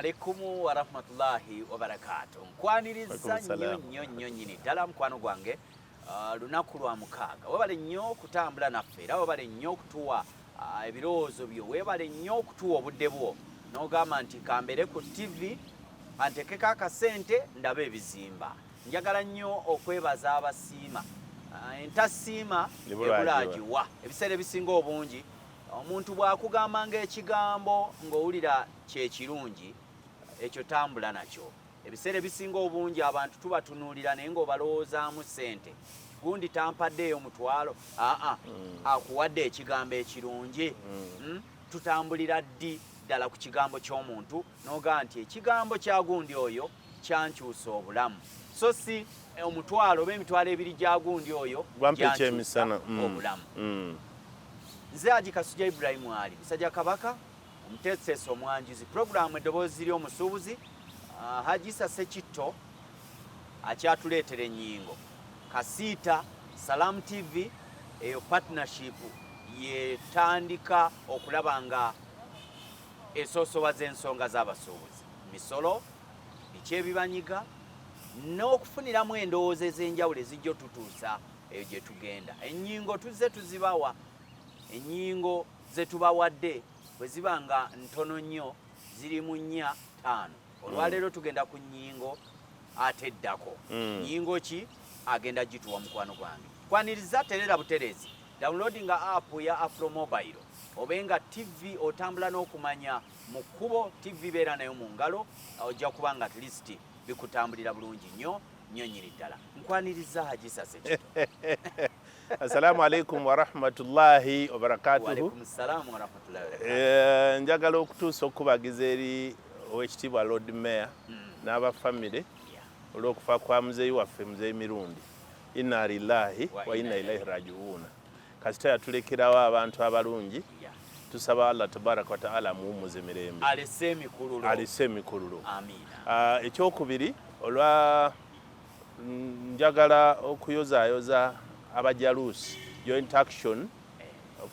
alaikum wa rahmatullahi wa barakatuh. Nkwaniriza nnyo nnyini ddala mukwano gwange lunaku lwa mukaaga. Webale nnyo kutambula naffe era webale nnyo okutuwa ebirowoozo byo, webale nnyo okutuwa obudde bwo n'ogamba nti kambere ku TV antekeko akasente ndaba ebizimba. Njagala nnyo okwebaza abasiima. Entasiima ebulaagiwa ebiseera ebisinga obungi omuntu bw'akugamba ng'ekigambo ng'owulira kyekirungi ekyo tambula nakyo. Ebiseera ebisinga obungi abantu tubatunuulira naye ng'obalowoozaamu ssente. Gundi tampaddeeyo mutwalo, akuwadde ekigambo ekirungi. Tutambulira ddi ddala ku kigambo ky'omuntu n'ogaa nti ekigambo kya gundi oyo kyankyusa obulamu, so si omutwalo oba emitwalo ebiri gya gundi oyo gyankyusa obulamu. Nze Haji Kasujja Ibrahim Ali musajja kabaka omuteesesi omwanjuzi programu Eddoboozi Ly'omusuubuzi. Haji Sekitto akyatuleetera ennyingo kasiita Salam TV eyo partnership yetandika okulaba nga esoosowaza ensonga z'abasuubuzi, misolo, biki ebibanyiga n'okufuniramu endowooza ez'enjawulo ezijja tutuusa eyo gye tugenda. Ennyingo tuzze tuzibawa, ennyingo ze tubawadde bwe ziba nga ntono nnyo ziri mu 4-5. Olwaleero tugenda ku nnyingo ate eddako. Nnyingo ki agenda gituwa mukwano gwange. Kwaniriza terera buterezi, downloadinga app ya Afro Mobile obenga TV otambula n'okumanya mu kkubo TV beera nayo mu ngalo, ojja kuba nga at least bikutambulira bulungi nnyo nnyini ddala. Nkwaniriza Haji Sekitto. Assalamu alaikum wa rahmatullahi wa barakatuhu. Wa alaikum assalam wa rahmatullahi wa barakatuhu. Njagala okutuusa okubagiza eri Oweekitiibwa Lord Mayor n'abafamire olw'okufa kwa muzeeyi waffe Muzeeyi Mirundi. Inna lillahi wa inna ilaihi raji'un. Kasita yatulekerawo abantu abalungi, tusaba Allah tabaraka wa ta'ala amuwummuze mirembe. Alese emikululo. Amiina. Ekyokubiri olwa njagala okuyozaayoza abajaluusi joint action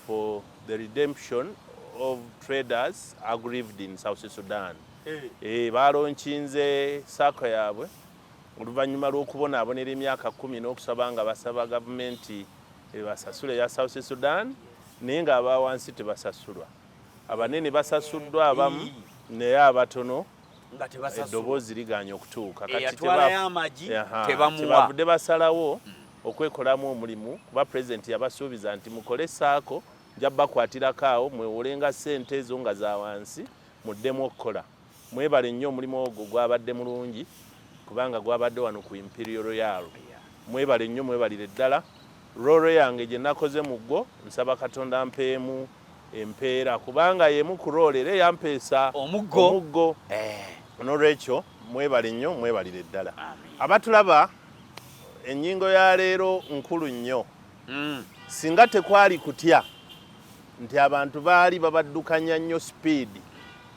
for the redemption of traders aggrieved in South Sudan. Balonkinze saako yaabwe oluvannyuma lw'okubonaabonera emyaka 10 n'okusaba nga basaba gavumenti ebasasule ya South Sudan naye nga abawansi tebasasulwa. Abanene basasuddwa abamu naye abatono eddoboozi liganya okutuuka. Kebavudde basalawo okwekolamu omulimu kuba pulezidenti yabasuubiza nti mukole saako nja bakwatirako awo mwewolenga ssente ezo nga za wansi muddemu okukola. Mwebale nnyo omulimu ogwo gwabadde mulungi kubanga gwabadde wano ku Imperial Royal. Mwebale nnyo, mwebalire ddala. Rolo yange gye nakoze mu gwo nsaba Katonda mpeemu empeera kubanga yemu ku rolo era yampeesa omuggo. N'olwekyo mwebale nnyo, mwebalire ddala. Abatulaba ennyingo ya leero nkulu nnyo. Singa tekwali kutya nti abantu baali babaddukanya nnyo speed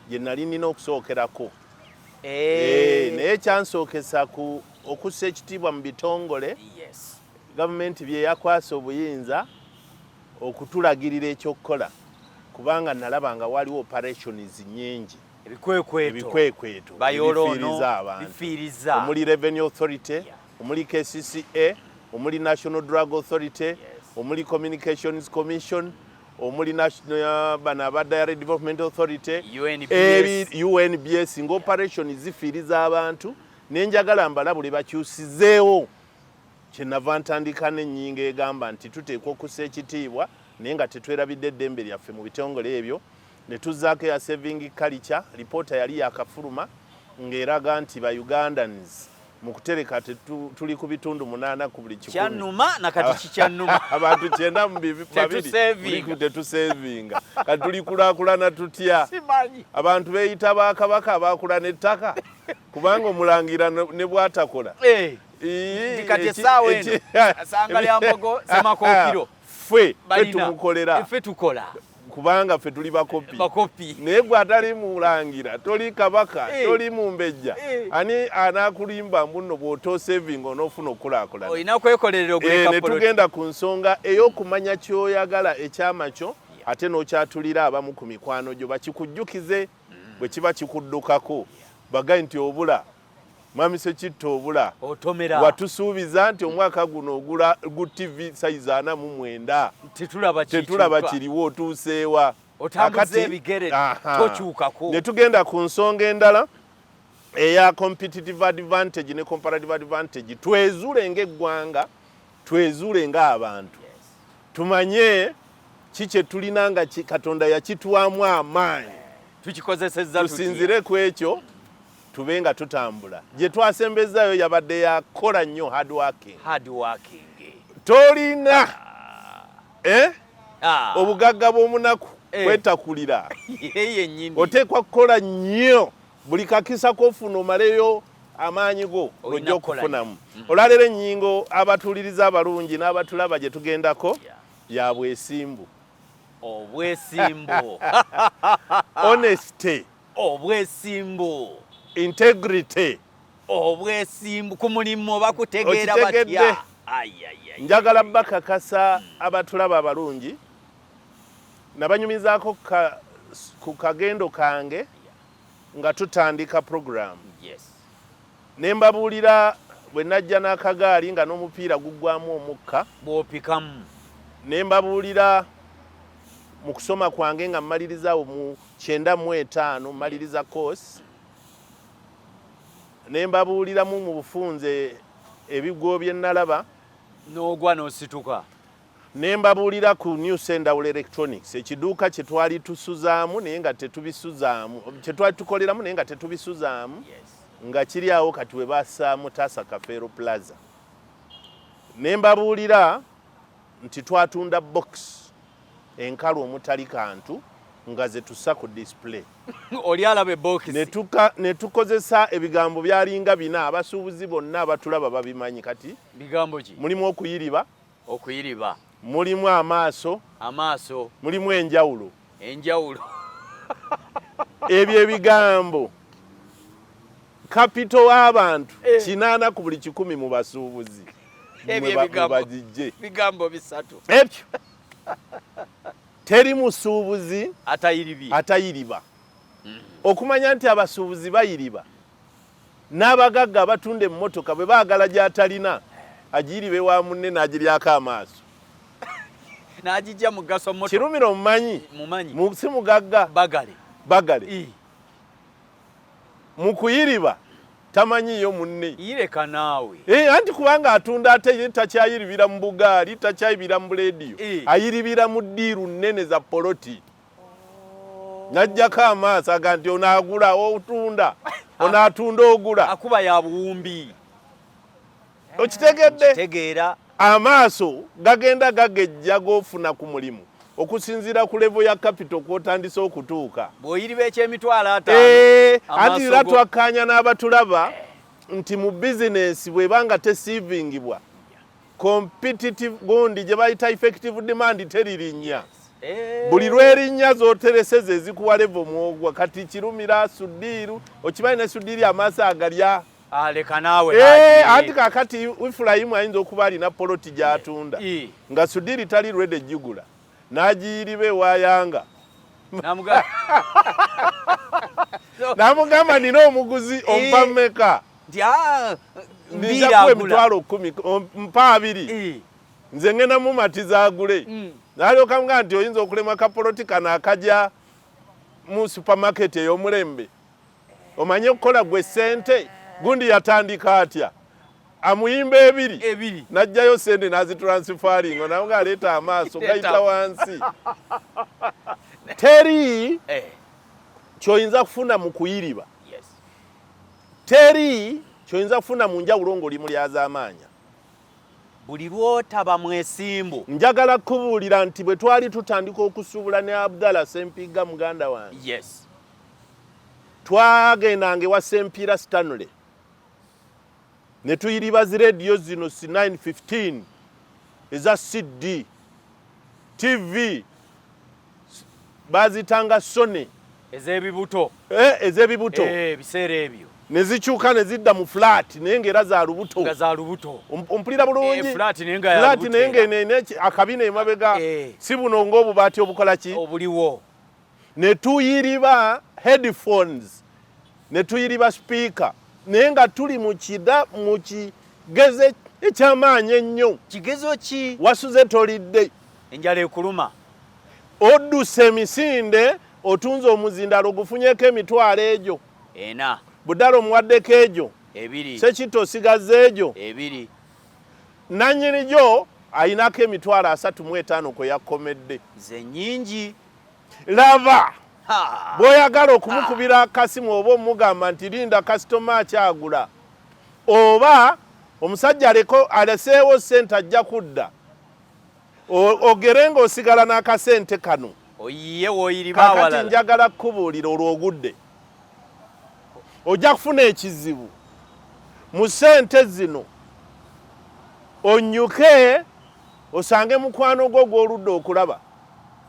gye nali nina okusookerako. Naye kyansookesa okussa ekitiibwa mu bitongole gavumenti bye yakwasa obuyinza okutulagirira ekyokukola kubanga nalaba nga waliwo operations nnyingi, ebikwekweto bifiiriza abantu, omuli Revenue Authority, omuli KCCA, omuli National Drug Authority, omuli Communications Commission, omuli National Diary Development Authority, UNBS, nga operations zifiiriza abantu. Nenjagala mbalabule bakyusizeewo kyenava ntandika n'ennyingo egamba nti tuteekwa okussa ekitiibwa naye nga tetwerabidde eddembe lyaffe mu bitongole ebyo. Ne tuzzaako ya saving culture, lipoota yali yakafuluma ng'eraga nti ba-Ugandans mu kutereka tuli ku bitundu 8 ku buli 10. Kyannuma nakati kikyannuma. Abantu 9 mu 2 tetusevinga. Kati tuli kulaakulana tutya. Abantu beeyita bakabaka abaakula n'ettaka kubanga omulangira ne bw'atakola. Kati essaawa eno asanga lya mbogo semakookiro ffe tumukolera, ffe tukola kubanga ffe tuli bakopi. Naye bw'atali mulangira toli kabaka, toli mumbejja, ani anaakulimba mbuno bw'otoosevinga onoofuna okukulaakulana. Olina okwekolerera oguleka ne tugenda ku nsonga ey'okumanya ky'oyagala ekyama kyo ate n'okyatulira abamu ku mikwano gyo bakikujjukize. bwe kiba kikuddukako bagaye nti obula Mwami Sekitto obula otomera watusuubiza nti omwaka guno ogula gu TV size 49 tetulaba kiriwo otuuseewa otambuze ebigere tokyukako. Ne tugenda ku nsonga endala eya competitive advantage ne comparative advantage. Twezuule ng'eggwanga, twezuule ng'abantu, tumanye kiki tulina nga Katonda yakituwamu amaanyi, tukikozesezza tusinzire ku ekyo tube nga tutambula. Gye twasembezaayo yabadde yakola nnyo hard working. Tolina obugagga bw'omunaku kwetakulira, oteekwa kukola nnyo buli kakisa kofuna omaleyo amaanyi go ojja okufunamu. Olwaleero ennyingo abatuuliriza abalungi n'abatulaba gye tugendako ya bwesimbu. Obwesimbu. Honesty. Obwesimbu. Integrity. Obwesimbu ku mulimu oba kutegeera batya. Njagala bakakasa abatulaba abalungi nabanyumizaako ku kagendo kange nga tutandika program. Ne mbabuulira bwe najja n'akagaali nga n'omupiira guggwamu omukka bw'opikamu. Ne mbabuulira mu kusoma kwange nga mmalirizawo mu 95 mmaliriza course. Ne mbabuuliramu mu bufunze ebigwo bye nalaba n'ogwa n'osituka. Ne mbabuulira ku News and Electronics ekiduuka kye twali tusuzaamu naye nga tetubisuzaamu, kye twali tukoleramu naye nga tetubisuzaamu, nga kiri awo kati we bassaamu Tasa Kafeero Plaza. Ne mbabuulira nti twatunda box enkalu omutali kantu nga ze tussa ku display. Oli alaba box. Ne tukozesa ebigambo byalinga bina, abasuubuzi bonna abatulaba babimanyi kati. Bigambo ki? Mulimu okuyiriba. Mulimu amaaso, mulimu enjawulo. Ebyo ebigambo kapito w'abantu 80 ku buli 100 mu basuubuzi. Bigambo bisatu. Ebyo teri musuubuzi atayiriba. Okumanya nti abasuubuzi bayiriba n'abagagga abatunda emmotoka bwe baagala gy'atalina agiribe wa munne n'agiryako amaaso n'agijja mugaso moto. Kirumira omumanyi si mugagga bagale mu kuyiriba tamanyiyo munne. Yireka naawe. Anti kubanga atunda ate takyayiribira mu bugaali, takyayiribira mu leediyo, ayiribira mu ddiiru nnene za poloti. N'ajjako amaaso aga nti onaagula otunda, onaatunda ogula. Akuba ya buwumbi. Okitegedde? Kitegeera. Amaaso gagenda gagejja g'ofuna ku mulimu okusinziira ku level ya capital kw'otandise okutuuka. Bw'oyiriba ekyemitwalo 5. Anti era twakkaanya n'abatulaba nti mu bizinesi bw'ebanga tesiivingibwa competitive gundi gye bayita effective demand teririnnya. Buli lwerinnya z'otereseza ezikuwa level mwogwa. Kati kirumira suddiiru, okimanyi ne suddiiri amaaso agalya. Leka naawe. Anti kakati Ifulayimu ayinza okuba alina poloti gy'atunda nga suddiiri tali lwede ejjugula n'agiyiriba wayanga. Namugamba nina omuguzi ompa mmeka? Njakuwa emitwalo 10 mpa 2 nze ngenda mumatiza agule. Nalyoka mugamba nti oyinza okulema kapoloti kano akajja mu supermarket ey'omulembe. Omanye okukola gwe ssente. Gundi yatandika atya amuyimba 2 najjayo sente nazitransifaringa nawe aleeta amaaso gayita wansi. Teri kyoyinza kufuna mu kuyiriba. Teri kyoyinza kufuna mu njawulo ng'oli mulyazaamaanya. Buli lwotaba mwesimbu. Njagala kubuulira nti bwe twali tutandika okusuubula ne Abdallah Sempiga muganda wange, twagendanga ewa Sempiira Stanley ne tuyiriba zi radio zino 915 eza CD TV bazitanga Sony ez'ebibuto. Biseera ebyo ne zikyuka ne zidda mu flat naye ng'era za lubuto. Ompulira bulungi. Flat naye ng'enene akabina emabega si buno ng'obubaati obukola ki obuliwo. Ne tuyiriba headphones ne tuyiriba speaker naye nga tuli mu kigeze ekyamaanyi ennyo. Kigezo ki? Wasuze tolidde, enjala ekuluma, odduse emisinde, otunze omuzindalo gufunyeko emitwalo egyo 4 Buddala omuwaddeko egyo 2 Sekitto osigaze egyo 2 nannyini gyo ayinako emitwalo 35 kwe yakkomedde. ze nnyingi. Laba bw'oyagala okumukubira akasimu oba omugamba nti linda kasitoma akyagula, oba omusajja aleseewo ssente ajja kudda, ogere ng'osigala n'akasente kano. Oyiye woyiriba awalala. Kakati njagala kukubuulira olwogudde ojja kufuna ekizibu mu ssente zino. Onnyuke osange mukwano gwo gw'oludde okulaba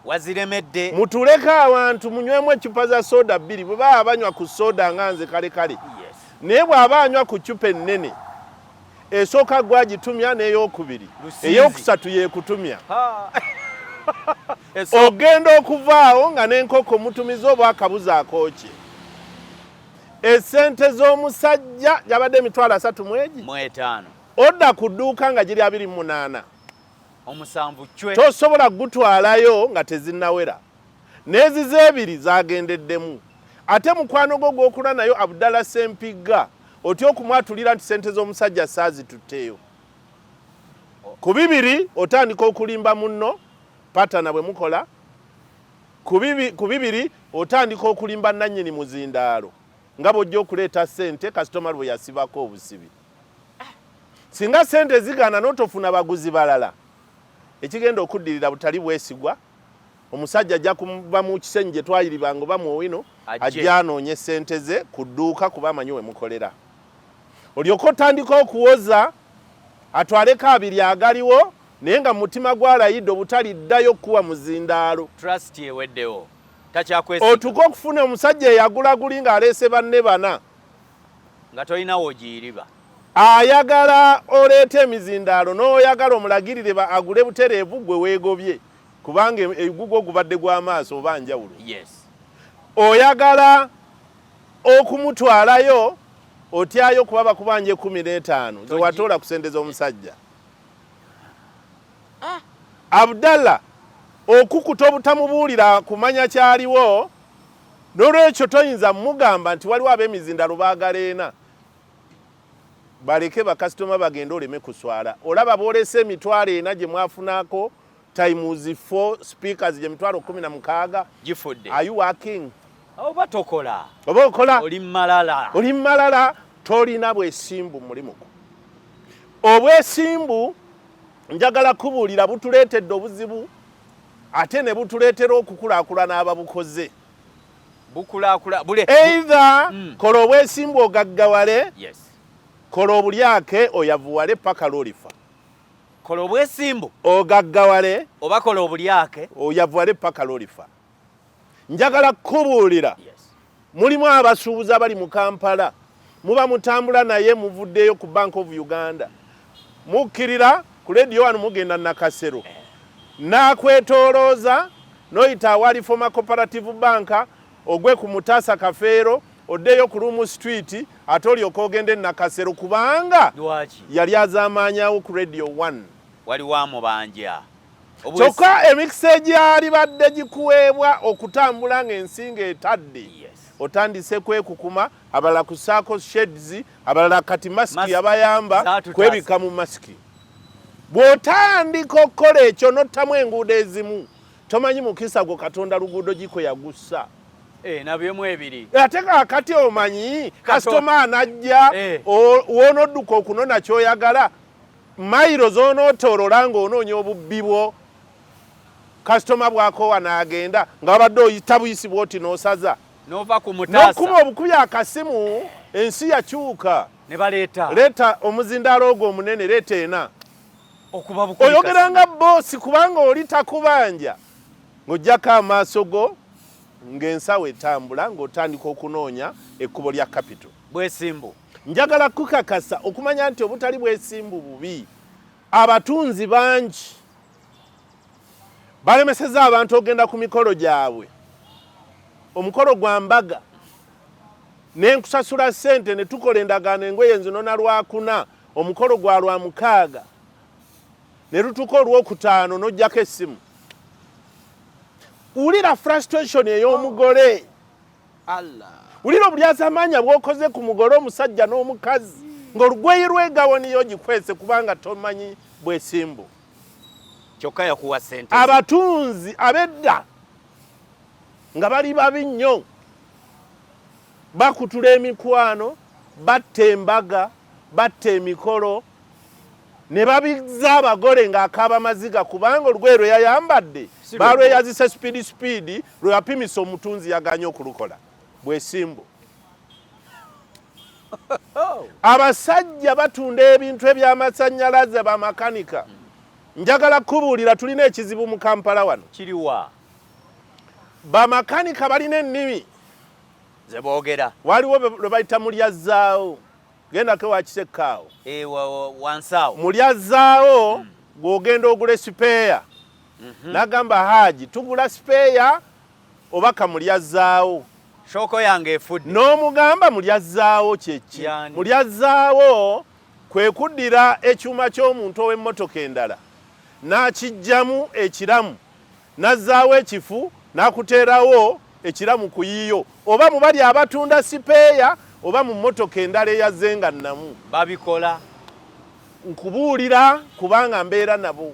waziremedde. mutuleko abantu munywemu ecupa za soda 2 bwe baba banywa ku soda nga nze kale naye bw'aba anywa ku cupa ennene esooka gwagitumya n'eyokubiri ey'okusatu yeekutumya ogenda okuvaawo nga n'enkoko mutumiza oba akabuzi akooki. Essente z'omusajja yabadde emitwalo 35 odda ku dduuka nga giri 28 omusanvu chwe tosobola gutwalayo nga tezinnawera, n'ezize ebiri zagendeddemu. Ate mukwano gwo gw'okula nayo Abdallah Sempigga otya okumwatulira nti ssente z'omusajja saazitutteeyo. Ku bibiri otandika okulimba munno patana bwe mukola, ku bibiri otandika okulimba nannyini muzindaalo nga bw'ojja okuleeta ssente kasitoma bwe yasibako obusibi. Singa ssente zigaana n'otofuna baguzi balala, ekigenda okuddirira butali bwesigwa. Omusajja ajja kuva mu kisenyi gye twayiribanga oba mu Owino ajja anoonye ssente ze ku dduuka kuba amanyi we mukolera. Olyoka otandika okuwoza atwaleko abiri agaliwo naye nga mutima gwalayidde obutaliddayo kuwa muzindaalo. Trust eweddewo takyakwesiga. Otuka okufuna omusajja eyagula guli ng'aleese banne bana nga tolinawo ogiyiriba. Ayagala oleeta emizindaalo n'oyagala omulagirire agule butereevu gwe weegobye kubanga egugwo gubadde gw'amaaso oba njawulo. Yes. Oyagala okumutwalayo otyayo kuba bakubanje 15 ze watoola ku ssente z'omusajja. Abdallah okukuta obutamubuulira kumanya kyaliwo, n'olwekyo toyinza mugamba nti waliwo ab'emizindaalo baagaleena. Baleke bakasitoma bagenda oleme kuswala. Olaba boolese emitwalo 4 gye mwafunako times 4 speakers gye mitwalo 16 gifudde. Are you working? Oba tokola. Oba okola. Oli malala. Oli malala tolina bwesimbu mulimu gwo. Obwesimbu njagala kubuulira butuleetedde obuzibu ate ne butuleetera okukulaakulana ababukoze. Bukulaakula bule. Either kola obwesimbu ogaggawale. Yes. Kola obulyake oyavuwale paka lolifa. Kola obwesimbu ogaggawale oba kola obulyake oyavuwale paka lolifa. Njagala kubuulira. Yes. Mulimu abasuubuzi abali mu Kampala muba mutambula naye muvuddeyo ku Bank of Uganda mukkirira ku Radio 1 mugenda Nakasero nakwetoolooza noyita awali Former Cooperative Bank ogwe ku Mutaasa Kafeero oddeyo ku Rumu Street ate olyoka ogende Nakasero kubanga yali azaamaanyawo ku Radio 1 wali wamubanja. Kyokka emikisa egyali badde gikuweebwa okutambula ng'ensinga etadde. Yes. Otandise kwekukuma abalala kusaako shades abalala kati masiki abayamba kwebika mu masiki. Bw'otandika okukola ekyo n'ottamu enguudo ezimu tomanyi mukisa gwo Katonda luguudo giko yagussa. Nabyemu ebiri. Ate kakati omanyi kasitoma anajja woonodduka okunona ky'oyagala mayiro z'onootoolola ng'onoonya obubbi bwo. Kasitoma bw'akoowa n'agenda nga babadde oyita buyisi bw'oti n'osaza. Nova ku Mutaasa. N'okuba obukubi akasimu ensi yakyuka. Ne baleeta. Leeta omuzindaalo ogwo omunene leeta 4. Okuba bukubi. Oyogeranga boosi kubanga oli takubanja. Ng'oggyako amaaso go ng'ensawo etambula ng'otandika okunoonya ekkubo lya kapito. Bwesimbu. Njagala kukakasa okumanya nti obutali bwesimbu bubi. Abatunzi bangi balemeseza abantu ogenda ku mikolo gyabwe. omukolo gwa mbaga ne nkusasula ssente ne tukola endagaano engoye nzino na lwakuna omukolo gwa lwa mukaaga ne lutuka olwokutaano n'ojjako essimu wulira frustration ey'omugole wulira obulyazamaanya bw'okoze ku mugole omusajja n'omukazi ng'olugweyi lwegawoniyo gikwese kubanga tomanyi bwesimbu kyokka yakuwa ssente abatunzi ab'edda nga bali babi nnyo bakutula emikwano batta embaga batta emikolo ne babizza abagole ng'akaaba maziga kubanga olugoye lwe yayambadde balweyazise sipiidi lwe yapimisa omutunzi yaganye okulukola bwesimbu abasajja batunda ebintu eby'amasannyalaze bamakanika njagala kubuulira tulina ekizibu mu Kampala wano kiriwa bamakanika balina ennimi ze boogera waliwo lwe bayita mulyazzaawo gendako wakisekkaawo wansaawo mulyazzaawo gw'ogenda ogula sipeeya nagamba Haji tugula sipeeya obaka mulyazzaawo shoko yange efudde n'omugamba mulyazzaawo kyeki mulyazzaawo kwe kuddira ekyuma ky'omuntu ow'emmotoka endala n'akijjamu ekiramu n'azzaawo ekifu n'akuteerawo ekiramu ku yiyo oba mu bali abatunda sipeeya oba mu mmotoka endala eyazenga nnamu babikola nkubuulira kubanga mbeera nabo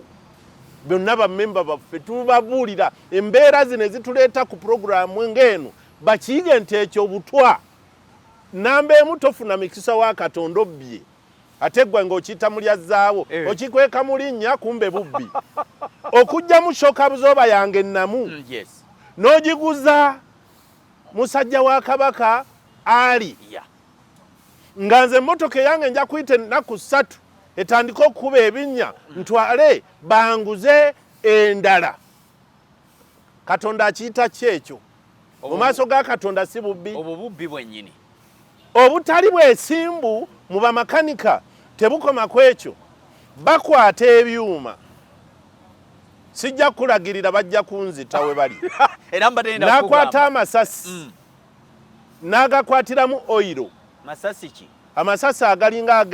bonna bammemba baffe tubabuulira embeera zino ezituleeta ku puroguramu ng'eno bakiige nti ekyo butwa namba emu tofuna mikisa wa Katonda obbye ate ggwe ng'okiyita mulyazzaawo okikweka mu linnya kumbe bubbi okujjamu shoka buzooba yange ennamu n'ogiguza musajja wa Kabaka ali nga nze emmotoka eyange nja kuyita ennaku 3 etandika okukuba ebinnya ntwale banguze endala Katonda akiyita kyekyo mu maaso ga Katonda si bubbi obwo bubbi bwennyini obutali bwesimbu mu bamakanika tebukoma ku ekyo bakwata ebyuma sijja kulagirira bajja kunzita we bali nakwata amasasi n'agakwatiramu oyiro masasi ki amasasi agalinga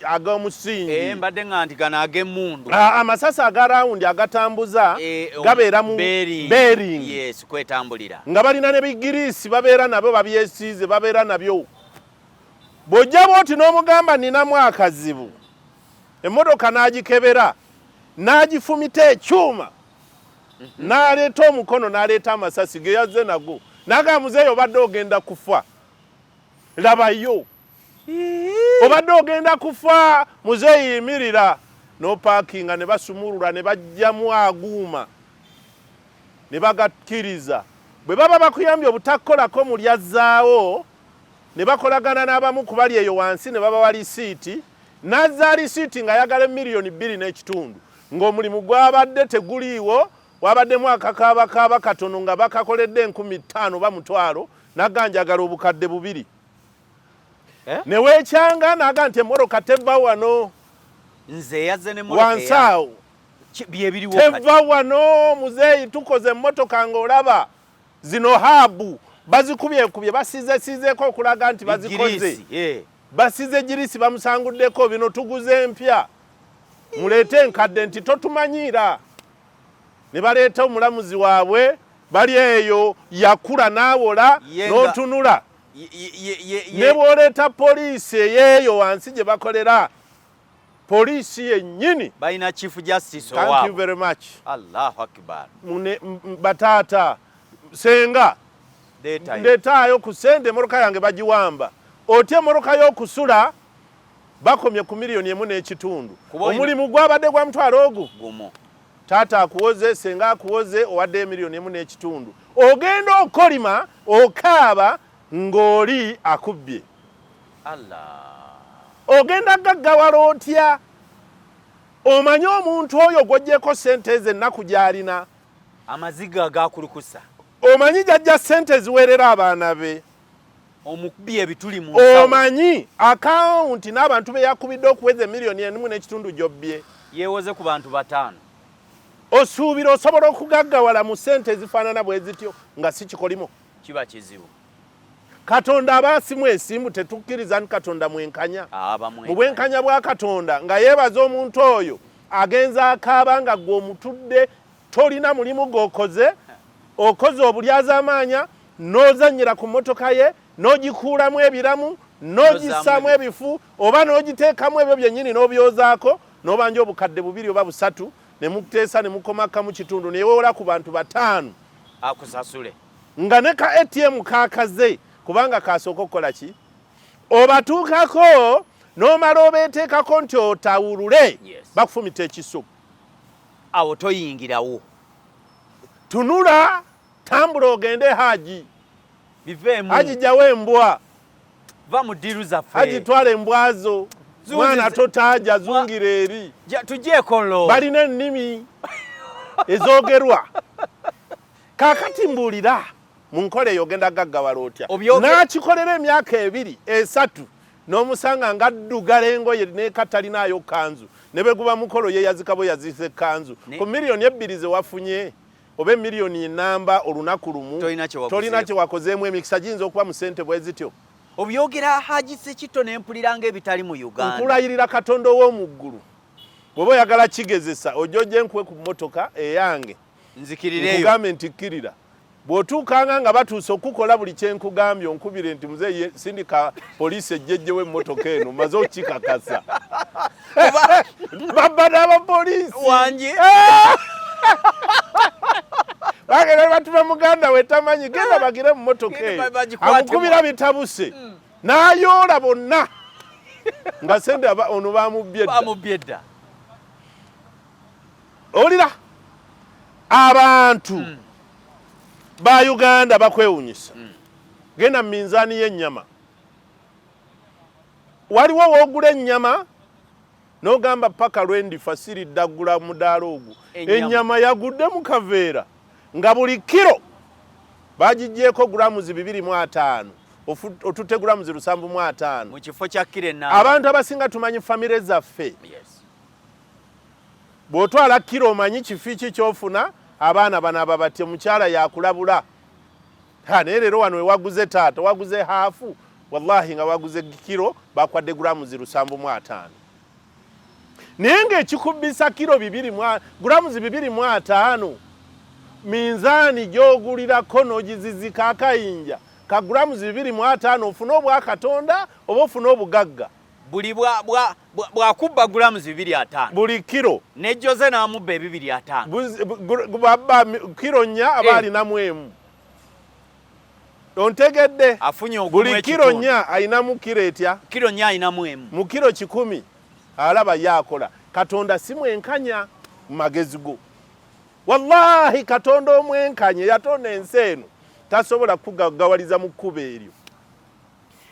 ag'omusingi mbadde nga nti gano ag'emmundu amasasi aga rawundi agatambuza gabeera mu bearing kwetambulira nga balina ne bigiriisi babeera nabyo babyesiize babeera nabyo bw'ojja bw'oti n'omugamba ninamu akazibu emmotoka n'agikebera n'agifumita ekyuma n'aleeta omukono n'aleeta amasasi ge yazze nago n'agamba muzeeyo obadde ogenda kufa labayo obadde ogenda kufa muzeeyi yimirira n'opaakinga ne basumulula ne bajjamu aguuma ne bagakkiriza bwe baba bakuyambye obutakolako mulyazzaawo ne bakolagana n'abamu ku bali eyo wansi ne babawa lisiiti n'azza lisiiti ng'ayagala $2.5 ng'omulimu gwabadde teguliiwo wabaddemu akakaabakaaba katono nga bakakoledde 15,000 ba mutwalo naganjagala obukadde 2 ne weekyanga naga nti emmoroka teva wano nze yazze n'emmoroka wansaawo byebiriwo teva wano muzeeyi tukoze emmotoka ng'olaba zino haabu bazikubyekubye basiizesiizeeko okulaga nti bazikoze basize girisi bamusanguddeko bino tuguze empya muleete enkadde nti totumanyiira ne baleeta omulamuzi waabwe bali eyo yakula n'awola n'otunula ne bw'oleeta poliisi eyeeyo wansi gye bakolera poliisi yennyini balina chief justice thank you very much Allahu Akbar bataata senga ndeetaayo ku sente emmoroka yange bagiwamba otya emmoroka y'okusula bakomye ku $1.5 omulimu gwabadde gwa mutwalo ogwo taata akuwoze senga akuwoze owadde $1.5 ogenda okolima okaaba ng'oli akubbye ogenda gaggawala otya omanyi omuntu oyo gw'oggyeko sente ze ennaku gy'alina amaziga agakulukusa omanyi jajja sente ziwerera abaana be omukubye ebituli mu omanyi akawunti n'abantu be yakubidde okuweza $1.5 gy'obbye yeewoze ku bantu 5 osuubira osobola okugaggawala mu sente ezifaanana bwe zityo nga si kikolimo kiba kizibu. Katonda abasi mwesimbu tetukkiriza ni Katonda mwenkanya. Mu bwenkanya bwa Katonda nga yeebaza omuntu oyo agenza akaaba nga gwe omutudde tolina mulimu gw'okoze, okoze obulyaza amaanya, n'ozannyira ku mmotoka ye, n'ogikuulamu ebiramu, n'ogisaamu ebifu, oba n'ogiteekamu ebyo byennyini n'obyozaako, n'obanja obukadde 2 oba 3, ne mukuteesa ne mukomaka mu kitundu ne weewola ku bantu 5 akusasule. Nga ne ka ATM kaakaze kubanga kasooka okukola ki? Obatuukako n'omala obeeteekako nti otawulule, bakufumita ekiso. Awo toyingirawo. Tunula, tambula ogende Haji. Biveemu. Haji jjawo embwa. Va mu ddiru zaffe. Haji twala embwazo. Mwana totaaja zungira eri. Tugyeko nlo. Balina ennimi ezoogerwa. Kaakati mbuulira mu nkola eyo ogenda gaggawala otya. N'akikolera emyaka 2, 3 n'omusanga nga addugala engoye n'ekatalinayo kanzu. Ne bwe guba mukolo yeyazikabo yazise kanzu. Ku miliyoni 2 ze wafunye oba miliyoni namba olunaku lumu tolina kye wakozeemu emikisa giyinza okuba mu ssente bwe zityo. Obyogera Haji Sekito n'empuliranga ebitali mu Uganda. Nkulayirira Katonda ow'omu ggulu. Bw'oba oyagala kigezesa ojja nkuwe ku mmotoka eyange. Nzikirireyo. Nkugambe nti kkirira. Bw'otuukanga nga batuuse okukola buli kye nkugambye onkubire nti muzeeyi sindika poliisi ejjejje w'emmotoka eno maze okikakasa. Babba n'abapoliisi. Wangi. Bagenda batuma muganda we tamanyi genda bagire mu mmotoka eyo. Amukubira bitabuse. N'ayoola bonna. Nga sente ono bamubbye dda. Bamubbye dda. Olira abantu ba Uganda bakwewunyisa. Genda mu minzaani y'ennyama. Waliwo woogula ennyama n'ogamba paka lwendifa siridde aggula mudaala ogwo. Ennyama yagudde mu kaveera nga buli kiro bagigyeko gulamuzi 2.5 otutte gulamuzi 7.5 mu kifo kya kiro enamba. Abantu abasinga tumanyi famire zaffe. Bw'otwala kiro omanyi kifi kyofuna abaana banaba batye mukyala yakulabula. Naye leero wano we waguze taata waguze haafu wallahi nga waguze kiro bakwadde gulamuzi 7.5. Naye ng'ekikubbisa kiro 2 gulamuzi 2.5 minzaani gy'ogulirako n'ogizizika akayinja ka gulamuzi 2.5 ofuna obwa Katonda oba ofuna obugagga. Buli bwakubba gulamuzi 2.5 buli kiro ne Jose n'amubba 2.5 babba kiro 4 aba alinamu emu. Ontegedde afunye buli kiro 4 ayinamu kiro etya? Kiro 4 ayinamu emu. Mu kiro 100 alaba yakola. Katonda si mwenkanya mu magezi go. Wallahi Katonda omwenkanye yatonda ensi eno tasobola kugaggawaliza mu kkubo eryo.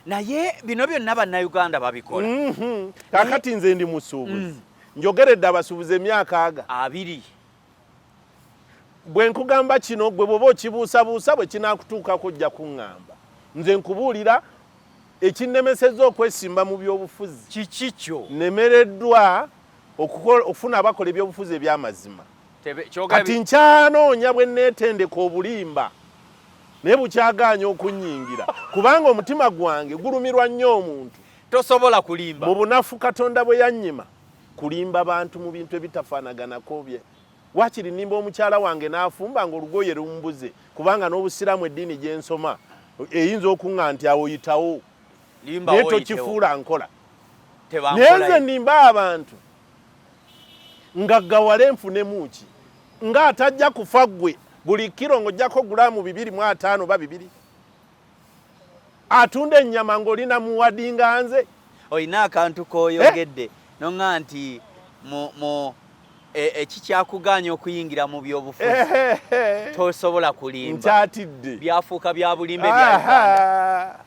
Naye bino byonna bannayuganda babikola. Kakati nze ndi musuubuzi. Njogeredde abasuubuzi emyaka 2. Bwe nkugamba kino gwe bw'oba okibuusabuusa bwe kinaakutuukako ojja kuŋŋamba. Nze nkubuulira ekinnemesezza okwesimba mu byobufuzi. Kiki kyo? Nemereddwa okufuna abakola ebyobufuzi eby'amazima. Kati nkyanoonya bwe neetendeka obulimba naye bukyagaanya okunnyingira kubanga omutima gwange gulumirwa nnyo omuntu. Tosobola kulimba. Mu bunafu Katonda bwe yannyima kulimba bantu mu bintu ebitafaanaganako bye. Wakiri nimba omukyala wange n'afumba ng'olugoye lumbuze kubanga n'obusiraamu eddiini gye nsoma eyinza okuŋŋa nti awo yitawo naye tokifuula nkola. Naye nze nimba abantu ngaggawale nfunemu ki nga atajja kufa ggwe buli kiro ng'ojjako gulamu 2.5 oba 2. Atunda ennyama ng'olina muwadinga nze. Olina akantu k'oyogedde noŋŋa nti ekikyakuganya okuyingira mu byobufuzi tosobola kulimba. Nkyatidde byafuuka bya bulimbe bya Uganda.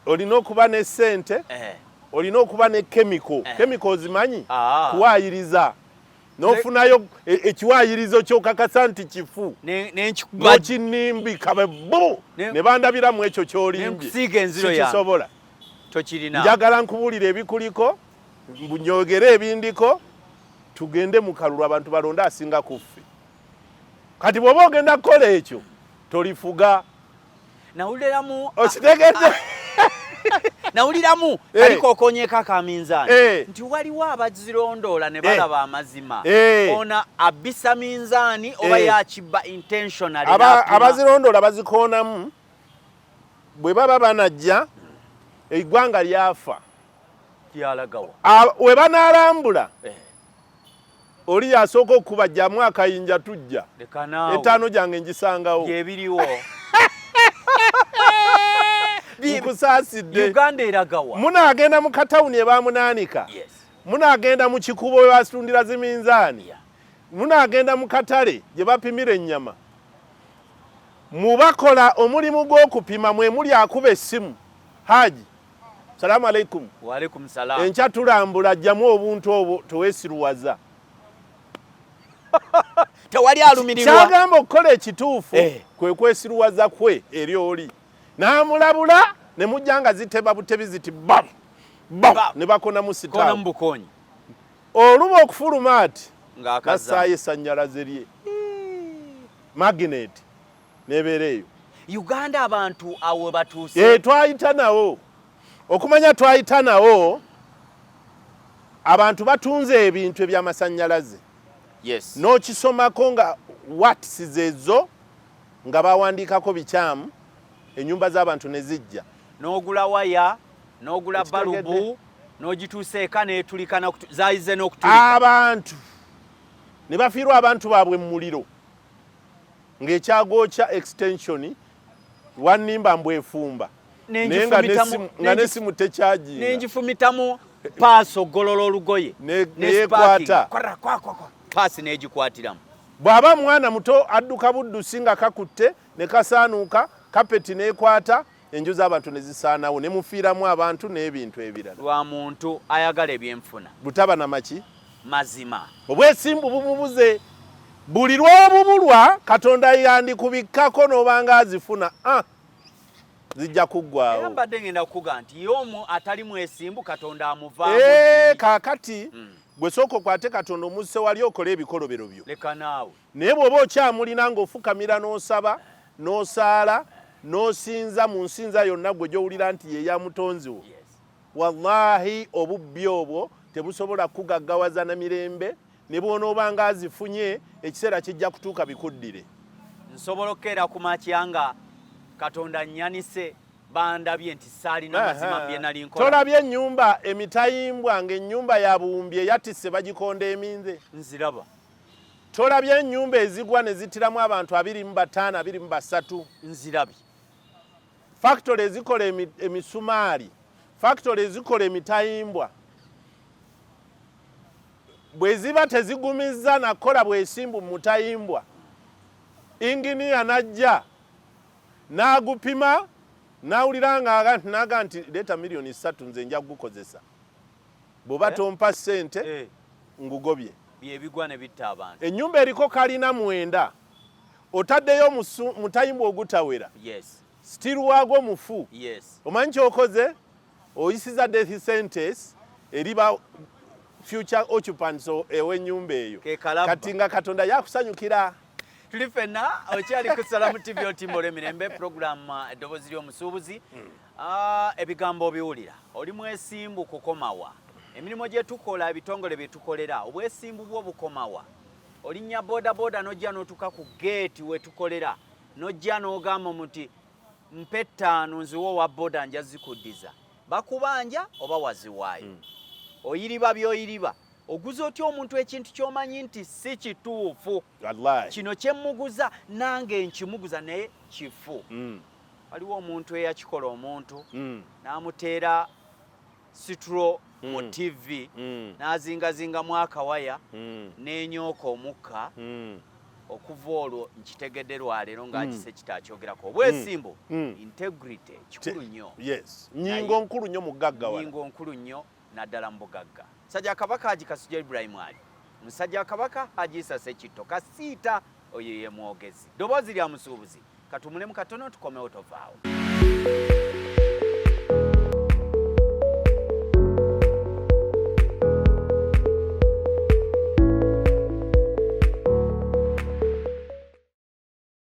Olina okuba ne ssente olina okuba ne chemical zimanyi kuwaayiriza n'ofunayo ekiwaayirizo ky'okakasa nti kifu n'okinimbi kabe bbu ne bandabiramu ekyo ky'olimbye sikisobola. Njagala nkubuulira ebikuliko mbunyogere ebindiko tugende mu kalulu abantu balonda asinga kuffe. Kati bw'oba ogenda kukola ekyo tolifuga nawuliramu okitegedde nawuliramu aliko okonyeka kaminzaani nti waliwo abazirondoola ne balaba amazima ona abisa minzaani oba yakibba intentionally abazirondoola bazikoonamu bwe baba banajja eggwanga lyafa lyalagawa we banaalambula oli yasooka okubajjamu akayinja tujja etaano gyange ngisangawo byebiriwo nkusaasidde Uganda eragawa munaagenda mu katawuni ebaamunaanika munaagenda mu kikubo we basitundira ziminzaani munaagenda mu katale gye bapimira ennyama mubakola omulimu gw'okupima mwe muli akuba essimu haji salaamu alaikum waalaikum salaam enkya tulambula ajjamu obuntu obwo teweesiruwaza tewali alumirirwa kyagamba okukola ekituufu kwe kwesiruwaza kwe eri oli n'amulabula ne mujja nga ziteba butebi ziti bam ne bakonamu sitaamu oluba okufuluma ati nasaayo essannyalaze lye magnet nebeera eyo Uganda abantu awo batuuse twayita nawo okumanya twayita nawo abantu batunze ebintu eby'amasannyalaze n'okisomako nga watts ezo nga bawandiikako bikyamu ennyumba z'abantu ne zijja n'ogula waya n'ogula balubu n'ogituusa eka n'etulika zaayize n'okutulika abantu ne bafiirwa abantu baabwe mu muliro ng'ekyagokya extension wannimba mbwefumba naye nga n'essimu tekyaginga n'engifumitamu paaso gololo olugoye neyekwata paasi n'egikwatiramu bw'aba mwana muto adduka buddusi nga kakutte ne kasaanuuka kapeti n'ekwata enju z'abantu ne zisaanawo ne mufiiramu abantu n'ebintu ebirala lwa muntu ayagala ebyenfuna butaba na maki mazima obwesimbu bumubuze buli lw'obubulwa Katonda yandikubikkako n'obanga azifuna zijja kuggwawo mbadde ngenda kukuga nti y'omu atali mwesimbu Katonda amuvaamu kaakati gwe sooka okwate Katonda omusse wali okole ebikolobero byo leka naawe naye bw'oba okyamulina ng'ofukamira n'osaba n'osaala n'osinza mu nsinza yonna gwe gy'owulira nti ye ya mutonzi wo wallahi obubbi obwo tebusobola kugaggawaza na mirembe ne bw'onoobanga azifunye ekiseera kijja kutuuka bikuddire nsobola okukeera ku makya nga Katonda nnyanise bandabye nti saalina mazima bye nali nkola tolabye ennyumba emitayimbwa ng'ennyumba ya buwumbi eyatisse bagikonda eminze nziraba tolabye ennyumba ezigwa ne zitiramu abantu 25 23 nzirabye factory ezikola emisumaali factory ezikola emitayimbwa bwe ziba tezigumizza nakola bwesimbu mu mutayimbwa inginiya najja n'agupima n'awulira naga nti leeta miliyoni 3 nze nja kugukozesa bw'oba tompa ssente ngugobye byebigwa ne bitta abantu ennyumba eriko kalina 9 otaddeyo mutayimbwa ogutawera still waagwo mufu omanyi kyokoze oyisiza death sentence eriba future occupants ew'ennyumba eyo kati nga Katonda yakusanyukira tuli ffenna okyali ku Salamu TV otimbula emirembe programu Eddoboozi Ly'omusuubuzi ebigambo obiwulira oli mwesimbu kukomawa emirimu gye tukola ebitongole bye tukolera obwesimbu bwo bukomawa olinnya bodaboda n'ojja n'otuka ku geeti we tukolera n'ojja n'ogamba muti mpe 5 nziwo owa boda nja zikuddiza bakubanja oba waziwaayo oyiriba by'oyiriba oguza otya omuntu ekintu ky'omanyi nti si kituufu kino kyemmuguza nange nkimuguza naye kifu waliwo omuntu eyakikola omuntu n'amuteera sitro mu TV n'azingazingamu akawaya n'enyooka omukka okuva olwo nkitegedde lwaleero ng'akise kitaakyogeraku obwesimbu integrity kikulu nnyo nnyingo nkulu nnyo mu gaggawala nnyingo nkulu nnyo naddala mu bugagga musajja kabaka Haji Kasujja Ibrahim Ali musajja kabaka Haji Issa Ssekitto kasiita oyo ye mwogezi Eddoboozi Ly'omusuubuzi katumulemu katono tukomewo tovaawo